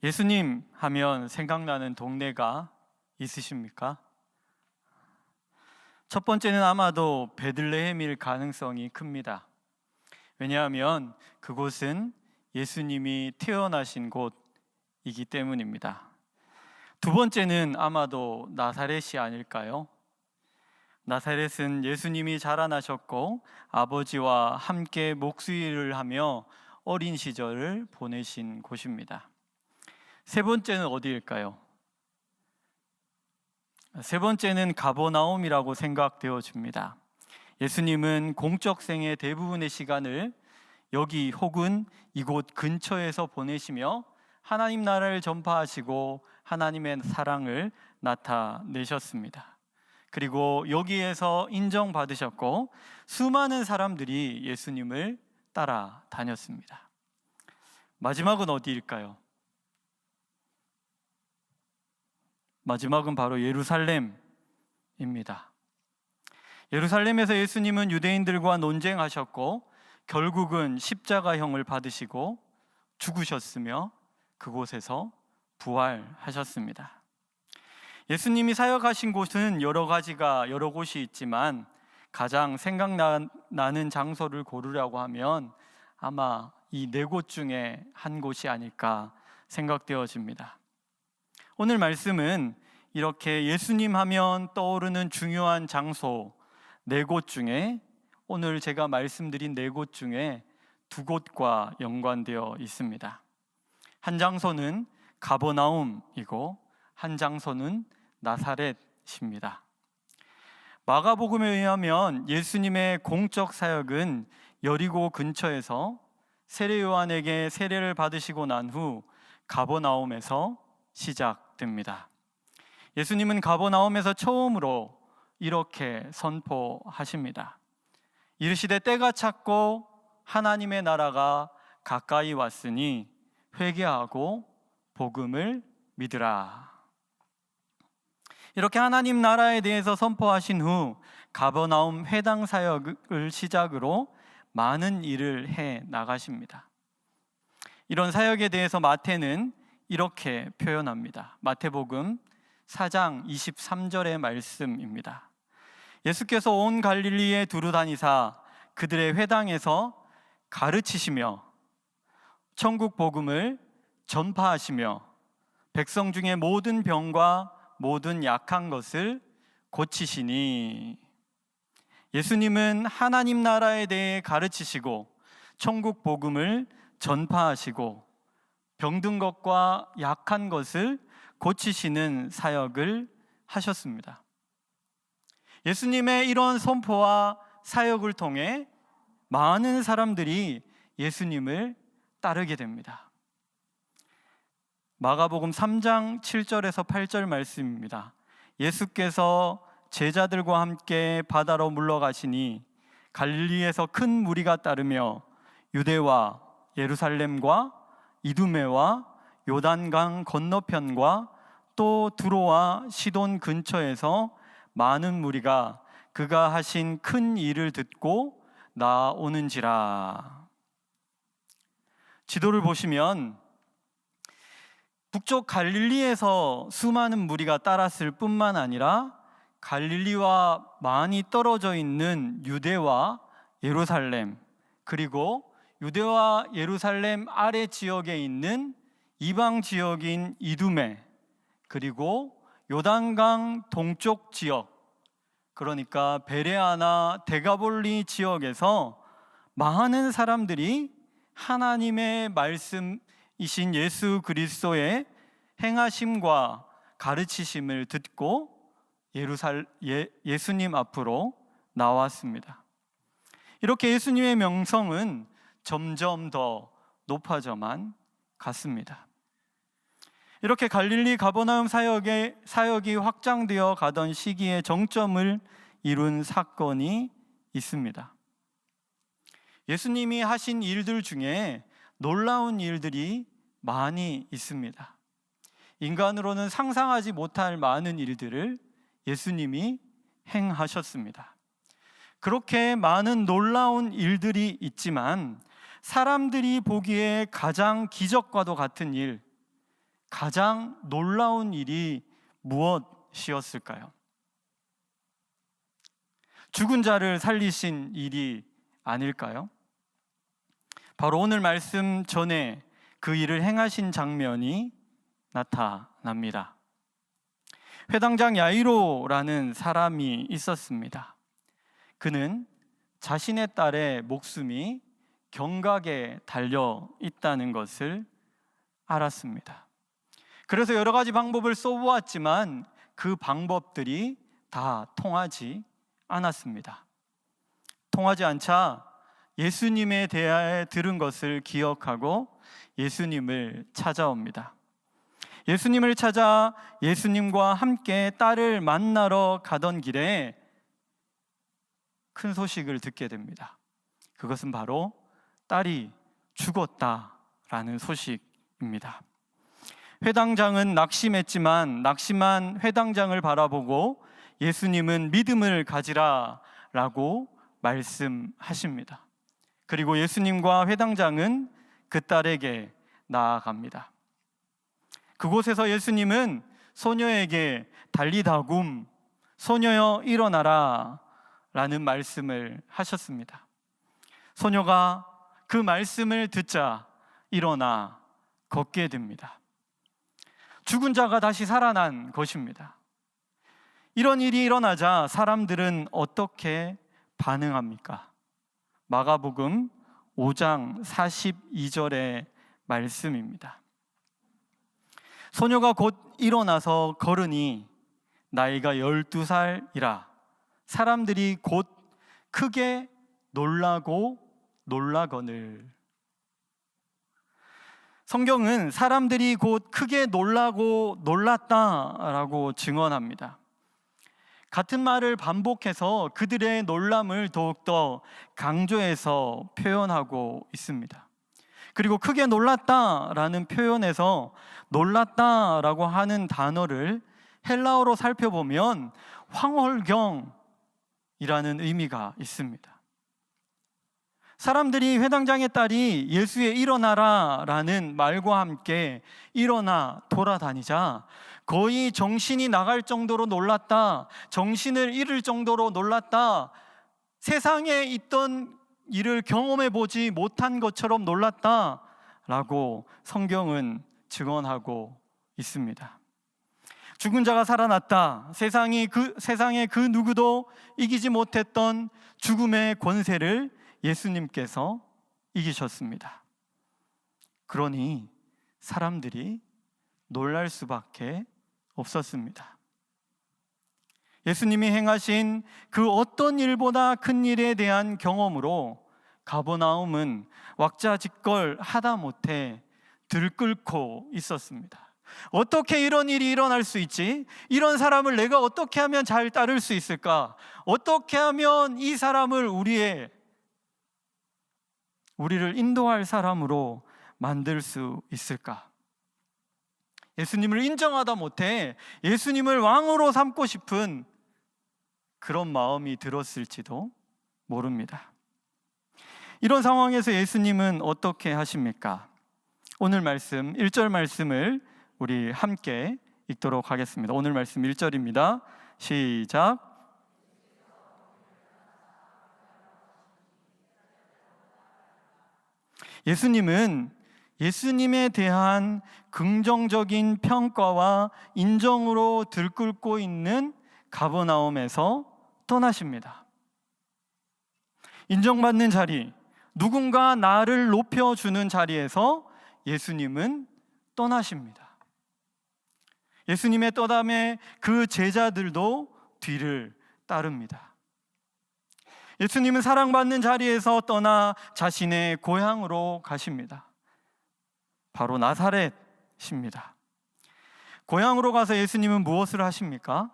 예수님 하면 생각나는 동네가 있으십니까? 첫 번째는 아마도 베들레헴일 가능성이 큽니다. 왜냐하면 그곳은 예수님이 태어나신 곳이기 때문입니다. 두 번째는 아마도 나사렛이 아닐까요? 나사렛은 예수님이 자라나셨고 아버지와 함께 목수일을 하며 어린 시절을 보내신 곳입니다. 세 번째는 어디일까요? 세 번째는 가버나움이라고 생각되어집니다. 예수님은 공적 생의 대부분의 시간을 여기 혹은 이곳 근처에서 보내시며 하나님 나라를 전파하시고 하나님의 사랑을 나타내셨습니다. 그리고 여기에서 인정받으셨고 수많은 사람들이 예수님을 따라다녔습니다. 마지막은 어디일까요? 마지막은 바로 예루살렘입니다. 예루살렘에서 예수님은 유대인들과 논쟁하셨고 결국은 십자가형을 받으시고 죽으셨으며 그곳에서 부활하셨습니다. 예수님이 사역하신 곳은 여러 곳이 있지만 가장 생각나는 장소를 고르라고 하면 아마 이 네 곳 중에 한 곳이 아닐까 생각되어집니다. 오늘 말씀은 이렇게 예수님 하면 떠오르는 중요한 장소 네 곳 중에 오늘 제가 말씀드린 네 곳 중에 두 곳과 연관되어 있습니다. 한 장소는 가버나움이고 한 장소는 나사렛입니다. 마가복음에 의하면 예수님의 공적 사역은 여리고 근처에서 세례 요한에게 세례를 받으시고 난 후 가버나움에서 시작됩니다. 예수님은 가버나움에서 처음으로 이렇게 선포하십니다. 이르시되 때가 찼고 하나님의 나라가 가까이 왔으니 회개하고 복음을 믿으라. 이렇게 하나님 나라에 대해서 선포하신 후 가버나움 회당 사역을 시작으로 많은 일을 해 나가십니다. 이런 사역에 대해서 마태는 이렇게 표현합니다. 마태복음 4장 23절의 말씀입니다. 예수께서 온 갈릴리에 두루 다니사 그들의 회당에서 가르치시며 천국 복음을 전파하시며 백성 중에 모든 병과 모든 약한 것을 고치시니. 예수님은 하나님 나라에 대해 가르치시고 천국 복음을 전파하시고 병든 것과 약한 것을 고치시는 사역을 하셨습니다. 예수님의 이런 선포와 사역을 통해 많은 사람들이 예수님을 따르게 됩니다. 마가복음 3장 7절에서 8절 말씀입니다. 예수께서 제자들과 함께 바다로 물러가시니 갈릴리에서 큰 무리가 따르며 유대와 예루살렘과 이두메와 요단강 건너편과 또 두로와 시돈 근처에서 많은 무리가 그가 하신 큰 일을 듣고 나오는지라. 지도를 보시면 북쪽 갈릴리에서 수많은 무리가 따랐을 뿐만 아니라 갈릴리와 많이 떨어져 있는 유대와 예루살렘, 그리고 유대와 예루살렘 아래 지역에 있는 이방 지역인 이두메, 그리고 요단강 동쪽 지역, 그러니까 베레아나 데가볼리 지역에서 많은 사람들이 하나님의 말씀이신 예수 그리스도의 행하심과 가르치심을 듣고 예수님 앞으로 나왔습니다. 이렇게 예수님의 명성은 점점 더 높아져만 갔습니다. 이렇게 갈릴리 가버나움 사역이 확장되어 가던 시기에 정점을 이룬 사건이 있습니다. 예수님이 하신 일들 중에 놀라운 일들이 많이 있습니다. 인간으로는 상상하지 못할 많은 일들을 예수님이 행하셨습니다. 그렇게 많은 놀라운 일들이 있지만 사람들이 보기에 가장 기적과도 같은 일, 가장 놀라운 일이 무엇이었을까요? 죽은 자를 살리신 일이 아닐까요? 바로 오늘 말씀 전에 그 일을 행하신 장면이 나타납니다. 회당장 야이로라는 사람이 있었습니다. 그는 자신의 딸의 목숨이 경각에 달려 있다는 것을 알았습니다. 그래서 여러 가지 방법을 써보았지만 그 방법들이 다 통하지 않았습니다. 통하지 않자 예수님에 대하여 들은 것을 기억하고 예수님을 찾아옵니다. 예수님을 찾아 예수님과 함께 딸을 만나러 가던 길에 큰 소식을 듣게 됩니다. 그것은 바로 딸이 죽었다라는 소식입니다. 회당장은 낙심했지만 낙심한 회당장을 바라보고 예수님은 믿음을 가지라라고 말씀하십니다. 그리고 예수님과 회당장은 그 딸에게 나아갑니다. 그곳에서 예수님은 소녀에게 달리다굼, 소녀여 일어나라 라는 말씀을 하셨습니다. 소녀가 그 말씀을 듣자 일어나 걷게 됩니다. 죽은 자가 다시 살아난 것입니다. 이런 일이 일어나자 사람들은 어떻게 반응합니까? 마가복음 5장 42절의 말씀입니다. 소녀가 곧 일어나서 걸으니 나이가 12살이라 사람들이 곧 크게 놀라거늘. 성경은 사람들이 곧 크게 놀랐다라고 증언합니다. 같은 말을 반복해서 그들의 놀람을 더욱더 강조해서 표현하고 있습니다. 그리고 크게 놀랐다라는 표현에서 놀랐다라고 하는 단어를 헬라어로 살펴보면 황홀경이라는 의미가 있습니다. 사람들이 회당장의 딸이 예수의 일어나라 라는 말과 함께 일어나 돌아다니자 거의 정신이 나갈 정도로 놀랐다, 정신을 잃을 정도로 놀랐다, 세상에 있던 일을 경험해 보지 못한 것처럼 놀랐다 라고 성경은 증언하고 있습니다. 죽은 자가 살아났다. 세상의 그 누구도 이기지 못했던 죽음의 권세를 예수님께서 이기셨습니다. 그러니 사람들이 놀랄 수밖에 없었습니다. 예수님이 행하신 그 어떤 일보다 큰 일에 대한 경험으로 가버나움은 왁자지껄 하다 못해 들끓고 있었습니다. 어떻게 이런 일이 일어날 수 있지? 이런 사람을 내가 어떻게 하면 잘 따를 수 있을까? 어떻게 하면 이 사람을 우리를 인도할 사람으로 만들 수 있을까? 예수님을 인정하다 못해 예수님을 왕으로 삼고 싶은 그런 마음이 들었을지도 모릅니다. 이런 상황에서 예수님은 어떻게 하십니까? 오늘 말씀 1절 말씀을 우리 함께 읽도록 하겠습니다. 오늘 말씀 1절입니다. 시작. 예수님은 예수님에 대한 긍정적인 평가와 인정으로 들끓고 있는 가버나움에서 떠나십니다. 인정받는 자리, 누군가 나를 높여주는 자리에서 예수님은 떠나십니다. 예수님의 떠남에 그 제자들도 뒤를 따릅니다. 예수님은 사랑받는 자리에서 떠나 자신의 고향으로 가십니다. 바로 나사렛입니다. 고향으로 가서 예수님은 무엇을 하십니까?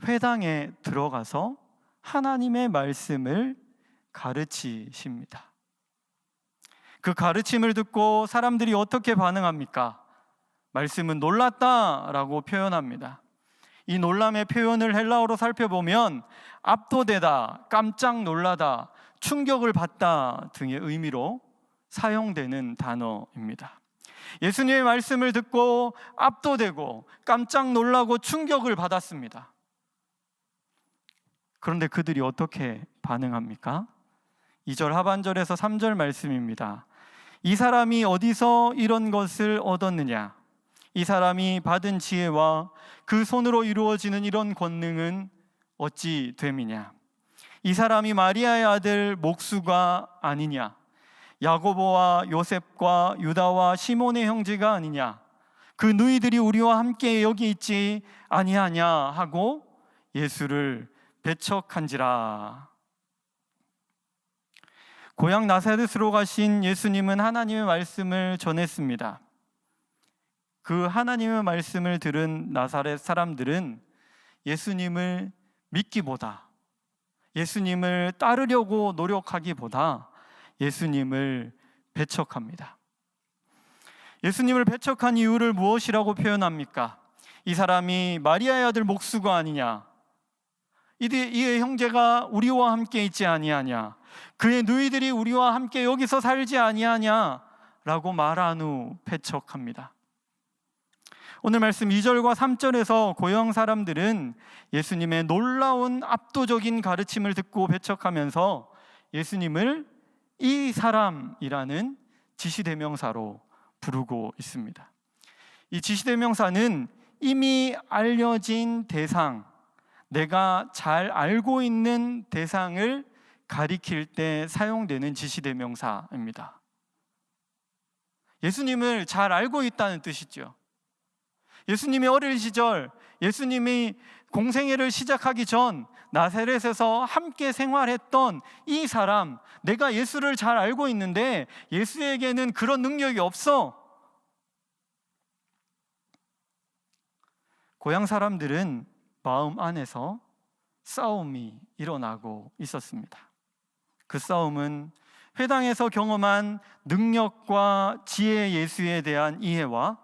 회당에 들어가서 하나님의 말씀을 가르치십니다. 그 가르침을 듣고 사람들이 어떻게 반응합니까? 말씀은 놀랐다라고 표현합니다. 이 놀람의 표현을 헬라어로 살펴보면 압도되다, 깜짝 놀라다, 충격을 받다 등의 의미로 사용되는 단어입니다. 예수님의 말씀을 듣고 압도되고 깜짝 놀라고 충격을 받았습니다. 그런데 그들이 어떻게 반응합니까? 2절 하반절에서 3절 말씀입니다. 이 사람이 어디서 이런 것을 얻었느냐? 이 사람이 받은 지혜와 그 손으로 이루어지는 이런 권능은 어찌 됨이냐? 이 사람이 마리아의 아들 목수가 아니냐? 야고보와 요셉과 유다와 시몬의 형제가 아니냐? 그 누이들이 우리와 함께 여기 있지 아니하냐? 하고 예수를 배척한지라. 고향 나사렛으로 가신 예수님은 하나님의 말씀을 전했습니다. 그 하나님의 말씀을 들은 나사렛 사람들은 예수님을 믿기보다, 예수님을 따르려고 노력하기보다 예수님을 배척합니다. 예수님을 배척한 이유를 무엇이라고 표현합니까? 이 사람이 마리아의 아들 목수가 아니냐? 이의 형제가 우리와 함께 있지 아니하냐? 그의 누이들이 우리와 함께 여기서 살지 아니하냐? 라고 말한 후 배척합니다. 오늘 말씀 2절과 3절에서 고향 사람들은 예수님의 놀라운 압도적인 가르침을 듣고 배척하면서 예수님을 이 사람이라는 지시대명사로 부르고 있습니다. 이 지시대명사는 이미 알려진 대상, 내가 잘 알고 있는 대상을 가리킬 때 사용되는 지시대명사입니다. 예수님을 잘 알고 있다는 뜻이죠. 예수님이 어릴 시절, 예수님이 공생애를 시작하기 전 나사렛에서 함께 생활했던 이 사람, 내가 예수를 잘 알고 있는데 예수에게는 그런 능력이 없어. 고향 사람들은 마음 안에서 싸움이 일어나고 있었습니다. 그 싸움은 회당에서 경험한 능력과 지혜 예수에 대한 이해와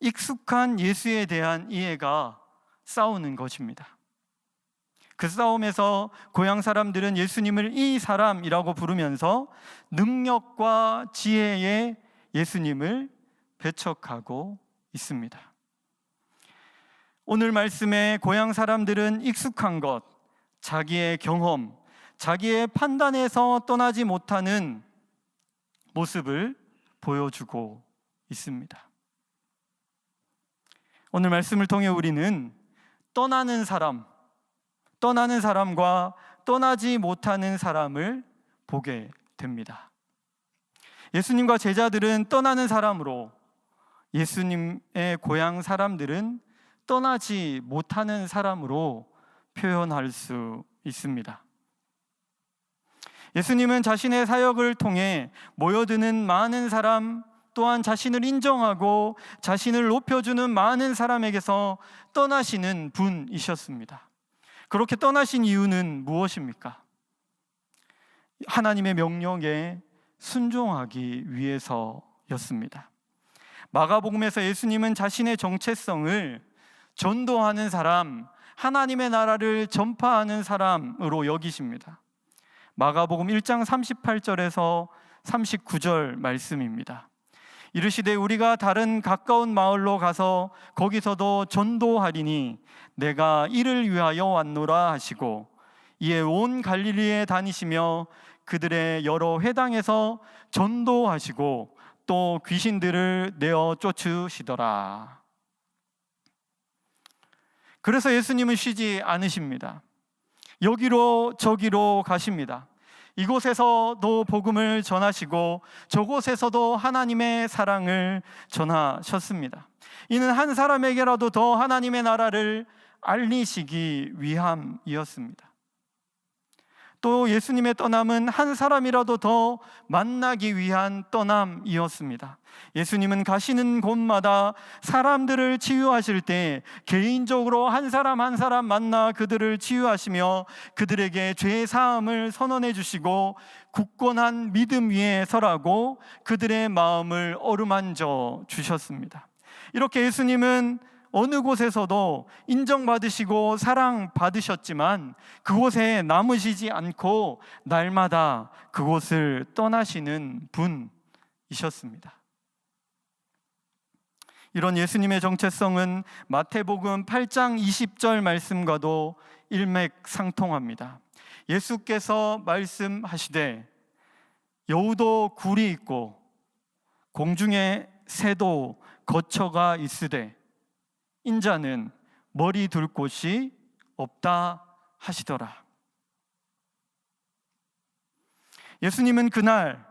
익숙한 예수에 대한 이해가 싸우는 것입니다. 그 싸움에서 고향 사람들은 예수님을 이 사람이라고 부르면서 능력과 지혜의 예수님을 배척하고 있습니다. 오늘 말씀에 고향 사람들은 익숙한 것, 자기의 경험, 자기의 판단에서 떠나지 못하는 모습을 보여주고 있습니다. 오늘 말씀을 통해 우리는 떠나는 사람과 떠나지 못하는 사람을 보게 됩니다. 예수님과 제자들은 떠나는 사람으로, 예수님의 고향 사람들은 떠나지 못하는 사람으로 표현할 수 있습니다. 예수님은 자신의 사역을 통해 모여드는 많은 사람, 또한 자신을 인정하고 자신을 높여주는 많은 사람에게서 떠나시는 분이셨습니다. 그렇게 떠나신 이유는 무엇입니까? 하나님의 명령에 순종하기 위해서였습니다. 마가복음에서 예수님은 자신의 정체성을 전도하는 사람, 하나님의 나라를 전파하는 사람으로 여기십니다. 마가복음 1장 38절에서 39절 말씀입니다. 이르시되 우리가 다른 가까운 마을로 가서 거기서도 전도하리니 내가 이를 위하여 왔노라 하시고 이에 온 갈릴리에 다니시며 그들의 여러 회당에서 전도하시고 또 귀신들을 내어 쫓으시더라. 그래서 예수님은 쉬지 않으십니다. 여기로 저기로 가십니다. 이곳에서도 복음을 전하시고 저곳에서도 하나님의 사랑을 전하셨습니다. 이는 한 사람에게라도 더 하나님의 나라를 알리시기 위함이었습니다. 또 예수님의 떠남은 한 사람이라도 더 만나기 위한 떠남이었습니다. 예수님은 가시는 곳마다 사람들을 치유하실 때 개인적으로 한 사람 한 사람 만나 그들을 치유하시며 그들에게 죄 사함을 선언해 주시고 굳건한 믿음 위에 서라고 그들의 마음을 어루만져 주셨습니다. 이렇게 예수님은 어느 곳에서도 인정받으시고 사랑받으셨지만 그곳에 남으시지 않고 날마다 그곳을 떠나시는 분이셨습니다. 이런 예수님의 정체성은 마태복음 8장 20절 말씀과도 일맥상통합니다. 예수께서 말씀하시되 여우도 굴이 있고 공중에 새도 거처가 있으되 인자는 머리 둘 곳이 없다 하시더라. 예수님은 그날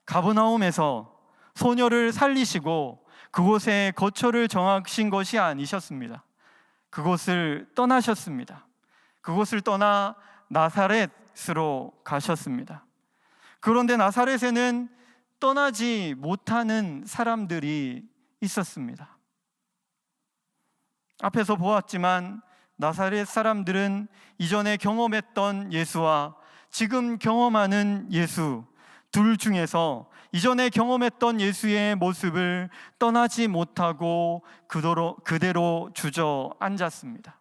가버나움에서 소녀를 살리시고 그곳에 거처를 정하신 것이 아니셨습니다. 그곳을 떠나셨습니다. 그곳을 떠나 나사렛으로 가셨습니다. 그런데 나사렛에는 떠나지 못하는 사람들이 있었습니다. 앞에서 보았지만 나사렛 사람들은 이전에 경험했던 예수와 지금 경험하는 예수 둘 중에서 이전에 경험했던 예수의 모습을 떠나지 못하고 그대로 주저앉았습니다.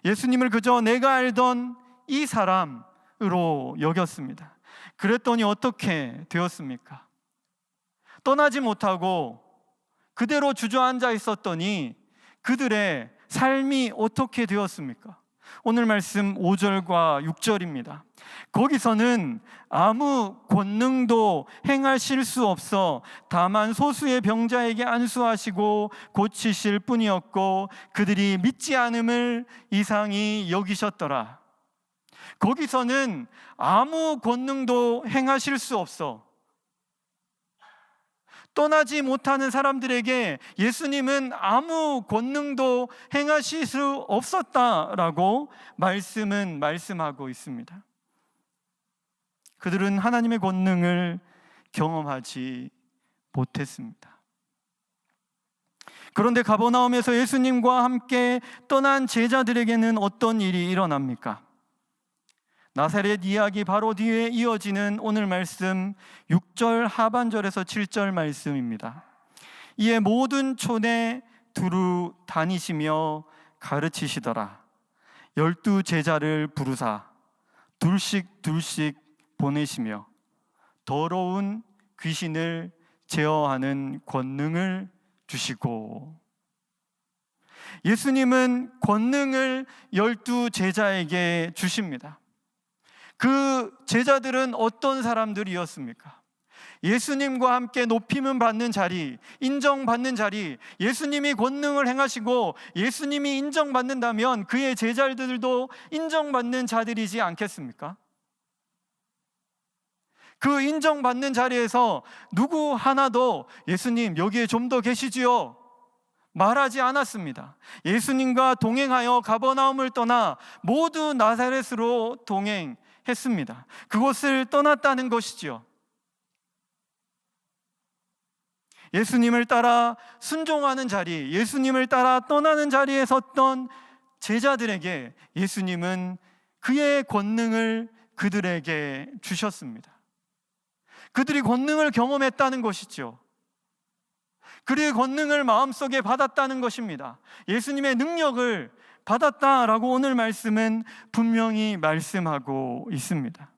예수님을 그저 내가 알던 이 사람으로 여겼습니다. 그랬더니 어떻게 되었습니까? 떠나지 못하고 그대로 주저앉아 있었더니 그들의 삶이 어떻게 되었습니까? 오늘 말씀 5절과 6절입니다. 거기서는 아무 권능도 행하실 수 없어 다만 소수의 병자에게 안수하시고 고치실 뿐이었고 그들이 믿지 않음을 이상히 여기셨더라. 거기서는 아무 권능도 행하실 수 없어 떠나지 못하는 사람들에게 예수님은 아무 권능도 행하실 수 없었다라고 말씀하고 있습니다. 그들은 하나님의 권능을 경험하지 못했습니다. 그런데 가버나움에서 예수님과 함께 떠난 제자들에게는 어떤 일이 일어납니까? 나사렛 이야기 바로 뒤에 이어지는 오늘 말씀 6절 하반절에서 7절 말씀입니다. 이에 모든 촌에 두루 다니시며 가르치시더라. 12 제자를 부르사 둘씩 보내시며 더러운 귀신을 제어하는 권능을 주시고. 예수님은 권능을 12 제자에게 주십니다. 그 제자들은 어떤 사람들이었습니까? 예수님과 함께 높임을 받는 자리, 인정받는 자리, 예수님이 권능을 행하시고 예수님이 인정받는다면 그의 제자들도 인정받는 자들이지 않겠습니까? 그 인정받는 자리에서 누구 하나도 예수님 여기에 좀 더 계시지요? 말하지 않았습니다. 예수님과 동행하여 가버나움을 떠나 모두 나사렛으로 동행했습니다. 그곳을 떠났다는 것이지요. 예수님을 따라 순종하는 자리, 예수님을 따라 떠나는 자리에 섰던 제자들에게 예수님은 그의 권능을 그들에게 주셨습니다. 그들이 권능을 경험했다는 것이죠. 그의 권능을 마음속에 받았다는 것입니다. 예수님의 능력을 받았다라고 오늘 말씀은 분명히 말씀하고 있습니다.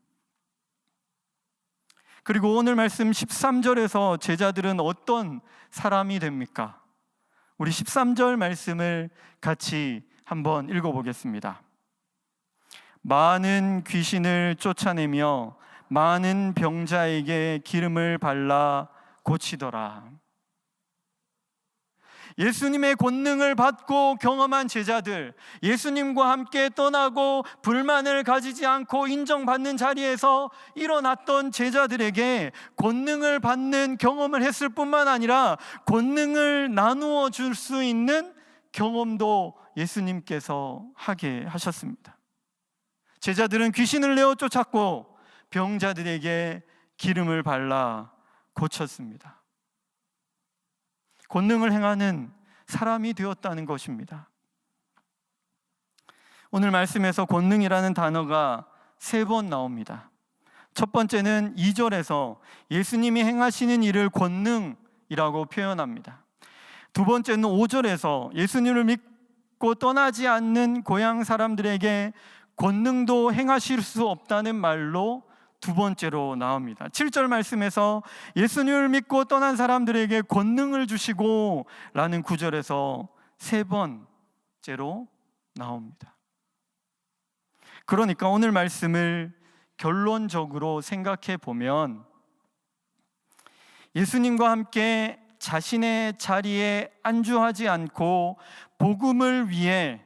그리고 오늘 말씀 13절에서 제자들은 어떤 사람이 됩니까? 우리 13절 말씀을 같이 한번 읽어보겠습니다. 많은 귀신을 쫓아내며 많은 병자에게 기름을 발라 고치더라. 예수님의 권능을 받고 경험한 제자들, 예수님과 함께 떠나고 불만을 가지지 않고 인정받는 자리에서 일어났던 제자들에게 권능을 받는 경험을 했을 뿐만 아니라 권능을 나누어 줄 수 있는 경험도 예수님께서 하게 하셨습니다. 제자들은 귀신을 내어 쫓았고 병자들에게 기름을 발라 고쳤습니다. 권능을 행하는 사람이 되었다는 것입니다. 오늘 말씀에서 권능이라는 단어가 3번 나옵니다. 첫 번째는 2절에서 예수님이 행하시는 일을 권능이라고 표현합니다. 두 번째는 5절에서 예수님을 믿고 떠나지 않는 고향 사람들에게 권능도 행하실 수 없다는 말로 두 번째로 나옵니다. 7절 말씀에서 예수님을 믿고 떠난 사람들에게 권능을 주시고 라는 구절에서 세 번째로 나옵니다. 그러니까 오늘 말씀을 결론적으로 생각해 보면 예수님과 함께 자신의 자리에 안주하지 않고 복음을 위해,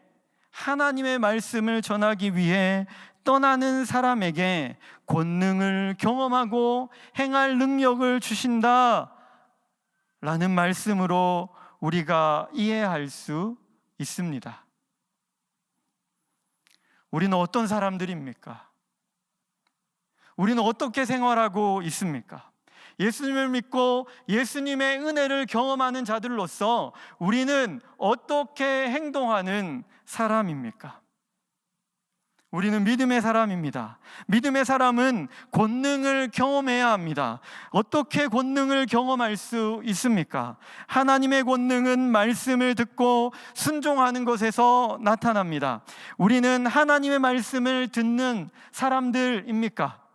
하나님의 말씀을 전하기 위해 떠나는 사람에게 권능을 경험하고 행할 능력을 주신다 라는 말씀으로 우리가 이해할 수 있습니다. 우리는 어떤 사람들입니까? 우리는 어떻게 생활하고 있습니까? 예수님을 믿고 예수님의 은혜를 경험하는 자들로서 우리는 어떻게 행동하는 사람입니까? 우리는 믿음의 사람입니다. 믿음의 사람은 권능을 경험해야 합니다. 어떻게 권능을 경험할 수 있습니까? 하나님의 권능은 말씀을 듣고 순종하는 것에서 나타납니다. 우리는 하나님의 말씀을 듣는 사람들입니까?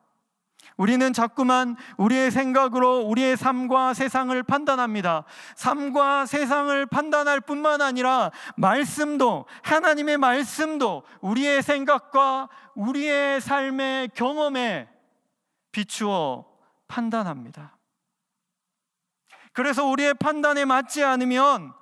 우리는 자꾸만 우리의 생각으로 우리의 삶과 세상을 판단합니다. 삶과 세상을 판단할 뿐만 아니라 말씀도, 하나님의 말씀도 우리의 생각과 우리의 삶의 경험에 비추어 판단합니다. 그래서 우리의 판단에 맞지 않으면,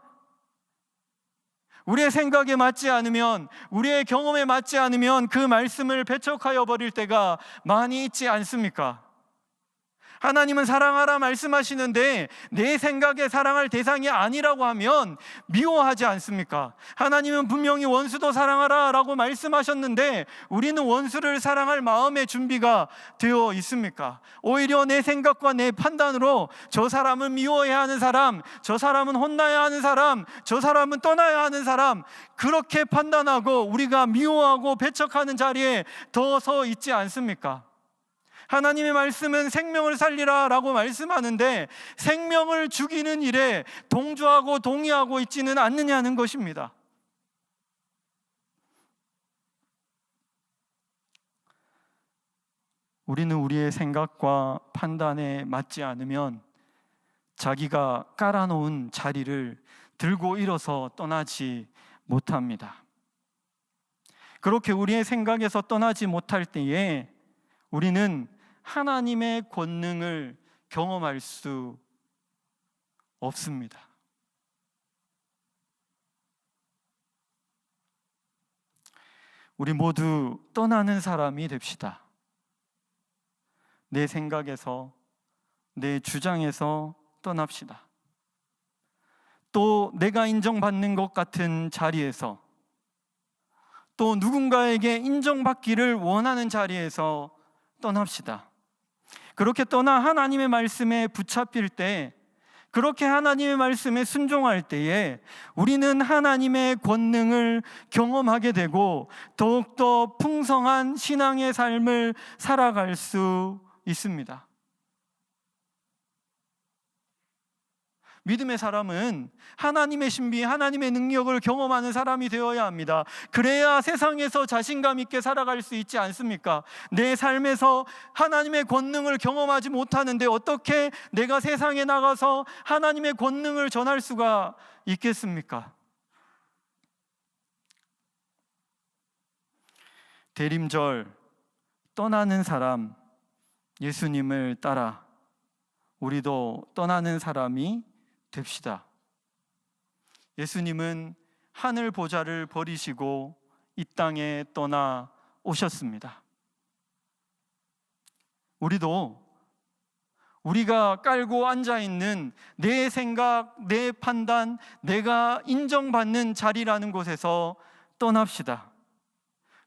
우리의 생각에 맞지 않으면, 우리의 경험에 맞지 않으면 그 말씀을 배척하여 버릴 때가 많이 있지 않습니까? 하나님은 사랑하라 말씀하시는데 내 생각에 사랑할 대상이 아니라고 하면 미워하지 않습니까? 하나님은 분명히 원수도 사랑하라 라고 말씀하셨는데 우리는 원수를 사랑할 마음의 준비가 되어 있습니까? 오히려 내 생각과 내 판단으로 저 사람은 미워해야 하는 사람, 저 사람은 혼나야 하는 사람, 저 사람은 떠나야 하는 사람, 그렇게 판단하고 우리가 미워하고 배척하는 자리에 더 서 있지 않습니까? 하나님의 말씀은 생명을 살리라 라고 말씀하는데 생명을 죽이는 일에 동조하고 동의하고 있지는 않느냐는 것입니다. 우리는 우리의 생각과 판단에 맞지 않으면 자기가 깔아놓은 자리를 들고 일어서 떠나지 못합니다. 그렇게 우리의 생각에서 떠나지 못할 때에 우리는 하나님의 권능을 경험할 수 없습니다. 우리 모두 떠나는 사람이 됩시다. 내 생각에서, 내 주장에서 떠납시다. 또 내가 인정받는 것 같은 자리에서, 또 누군가에게 인정받기를 원하는 자리에서 떠납시다. 그렇게 떠나 하나님의 말씀에 붙잡힐 때, 그렇게 하나님의 말씀에 순종할 때에 우리는 하나님의 권능을 경험하게 되고 더욱더 풍성한 신앙의 삶을 살아갈 수 있습니다. 믿음의 사람은 하나님의 신비, 하나님의 능력을 경험하는 사람이 되어야 합니다. 그래야 세상에서 자신감 있게 살아갈 수 있지 않습니까? 내 삶에서 하나님의 권능을 경험하지 못하는데 어떻게 내가 세상에 나가서 하나님의 권능을 전할 수가 있겠습니까? 대림절 떠나는 사람, 예수님을 따라 우리도 떠나는 사람이 됩시다. 예수님은 하늘 보좌를 버리시고 이 땅에 떠나 오셨습니다. 우리도 우리가 깔고 앉아있는 내 생각, 내 판단, 내가 인정받는 자리라는 곳에서 떠납시다.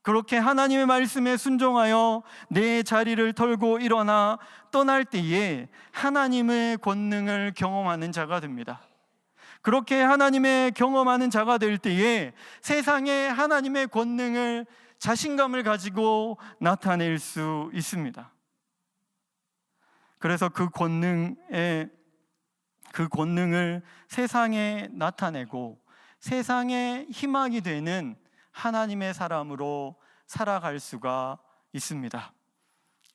그렇게 하나님의 말씀에 순종하여 내 자리를 털고 일어나 떠날 때에 하나님의 권능을 경험하는 자가 됩니다. 그렇게 하나님의 경험하는 자가 될 때에 세상에 하나님의 권능을, 자신감을 가지고 나타낼 수 있습니다. 그래서 그 권능을 세상에 나타내고 세상의 희망이 되는 하나님의 사람으로 살아갈 수가 있습니다.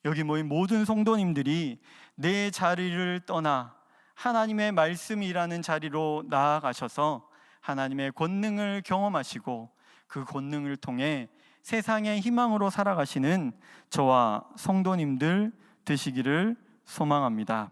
여기 모인 모든 성도님들이 내 자리를 떠나 하나님의 말씀이라는 자리로 나아가셔서 하나님의 권능을 경험하시고 그 권능을 통해 세상의 희망으로 살아가시는 저와 성도님들 되시기를 소망합니다.